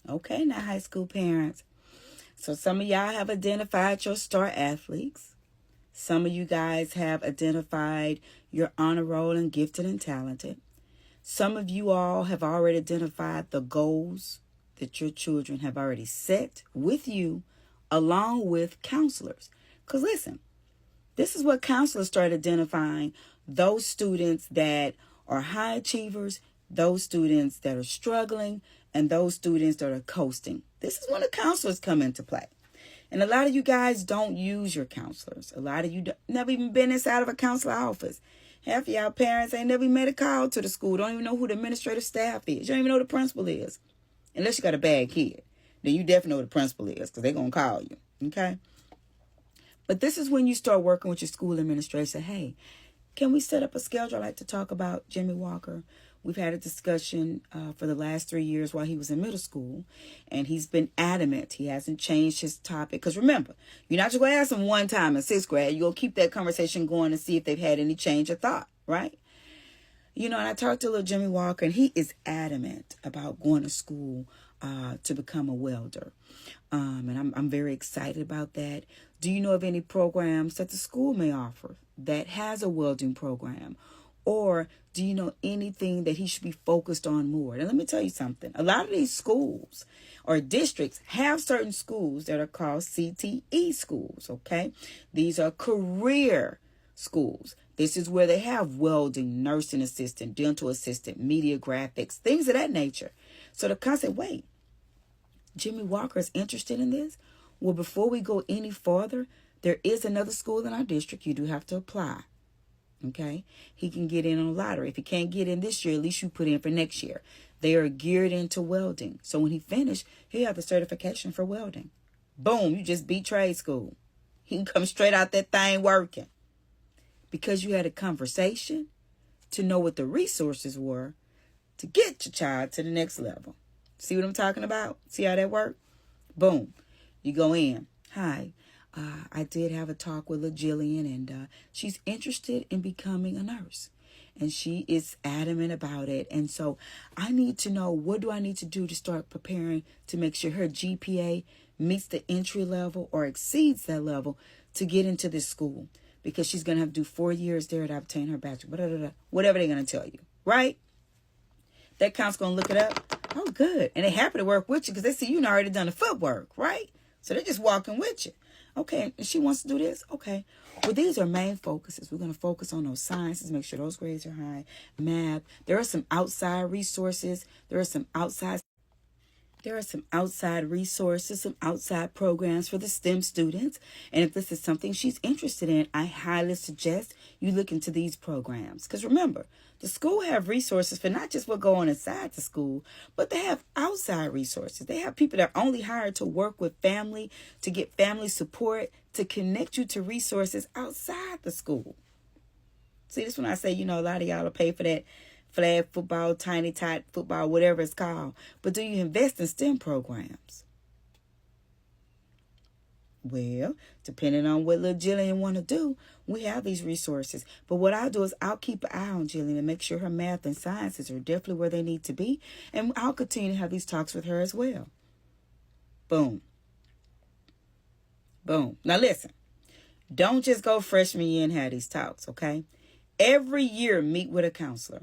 Okay, now high school parents. So some of y'all have identified your star athletes. Some of you guys have identified your honor roll and gifted and talented. Some of you all have already identified the goals that your children have already set with you, along with counselors. Because listen, this is what counselors start identifying: those students that are high achievers, those students that are struggling, and those students that are coasting. This is when the counselors come into play. And a lot of you guys don't use your counselors. A lot of you never even been inside of a counselor office. Half of y'all parents ain't never even made a call to the school. Don't even know who the administrative staff is. You don't even know who the principal is. Unless you got a bad kid. Then you definitely know who the principal is, because they're going to call you. Okay? But this is when you start working with your school administration. Hey, can we set up a schedule? I like to talk about Jimmy Walker. We've had a discussion for the last 3 years while he was in middle school, and he's been adamant. He hasn't changed his topic. Because remember, you're not just going to ask him one time in sixth grade. You'll keep that conversation going and see if they've had any change of thought, right? And I talked to little Jimmy Walker, and he is adamant about going to school to become a welder. And I'm very excited about that. Do you know of any programs that the school may offer that has a welding program? Or do you know anything that he should be focused on more? And let me tell you something. A lot of these schools or districts have certain schools that are called CTE schools, okay? These are career schools. This is where they have welding, nursing assistant, dental assistant, media graphics, things of that nature. So the concept, wait, Jimmy Walker is interested in this? Well, before we go any farther, there is another school in our district. You do have to apply. Okay, he can get in on a lottery. If he can't get in this year, at least you put in for next year. They are geared into welding. So when he finished, he'll have the certification for welding. Boom, you just beat trade school. He can come straight out that thing working. Because you had a conversation to know what the resources were to get your child to the next level. See what I'm talking about? See how that worked? Boom. You go in. Hi. I did have a talk with Jillian, and she's interested in becoming a nurse, and she is adamant about it. And so I need to know, what do I need to do to start preparing to make sure her GPA meets the entry level or exceeds that level to get into this school, because she's going to have to do 4 years there to obtain her bachelor, whatever they're going to tell you, right? That counselor's going to look it up. Oh, good. And they're happy to work with you because they see you already done the footwork, right? So they're just walking with you. Okay, and she wants to do this? Okay. Well, these are main focuses. We're going to focus on those sciences, make sure those grades are high. Math. There are some outside resources. There are some outside resources, some outside programs for the STEM students. And if this is something she's interested in, I highly suggest you look into these programs. Because remember, the school have resources for not just what go on inside the school, but they have outside resources. They have people that are only hired to work with family, to get family support, to connect you to resources outside the school. See, this when I say, a lot of y'all will pay for that flag football, tiny tot football, whatever it's called. But do you invest in STEM programs? Well, depending on what little Jillian want to do, we have these resources. But what I'll do is I'll keep an eye on Jillian and make sure her math and sciences are definitely where they need to be. And I'll continue to have these talks with her as well. Boom. Boom. Now listen, don't just go freshman year and have these talks, okay? Every year, meet with a counselor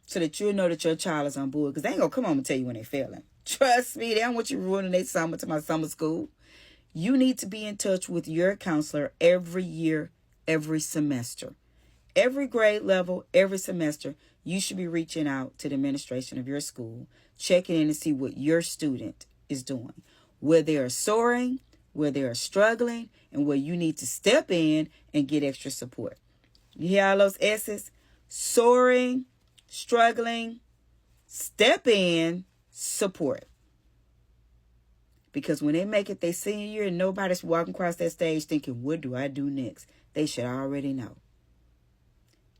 so that you'll know that your child is on board. Because they ain't going to come home and tell you when they're failing. Trust me, they don't want you ruining their summer to my summer school. You need to be in touch with your counselor every year, every semester. Every grade level, every semester, you should be reaching out to the administration of your school, checking in to see what your student is doing, where they are soaring, where they are struggling, and where you need to step in and get extra support. You hear all those S's? Soaring, struggling, step in, support. Because when they make it their senior year and nobody's walking across that stage thinking, what do I do next? They should already know.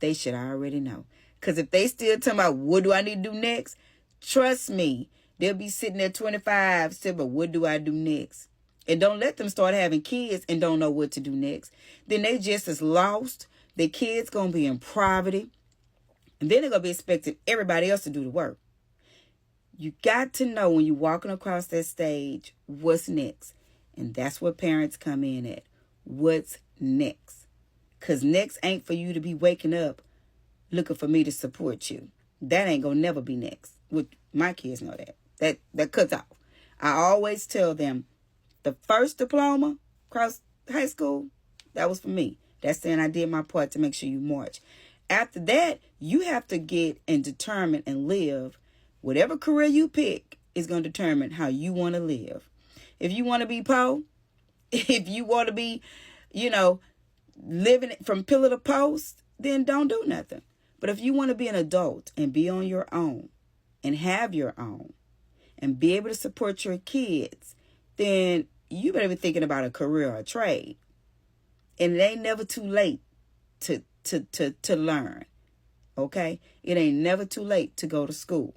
They should already know. Because if they still talking about what do I need to do next, trust me, they'll be sitting there 25 saying, but what do I do next? And don't let them start having kids and don't know what to do next. Then they just as lost. Their kids going to be in poverty. And then they're going to be expecting everybody else to do the work. You got to know when you're walking across that stage what's next. And that's where parents come in at. What's next? Because next ain't for you to be waking up looking for me to support you. That ain't going to never be next. My kids know that. That cuts off. I always tell them the first diploma across high school, that was for me. That's saying I did my part to make sure you march. After that, you have to get and determine and live. Whatever career you pick is going to determine how you want to live. If you want to be poor, if you want to be, living from pillar to post, then don't do nothing. But if you want to be an adult and be on your own and have your own and be able to support your kids, then you better be thinking about a career or a trade. And it ain't never too late to learn. Okay? It ain't never too late to go to school.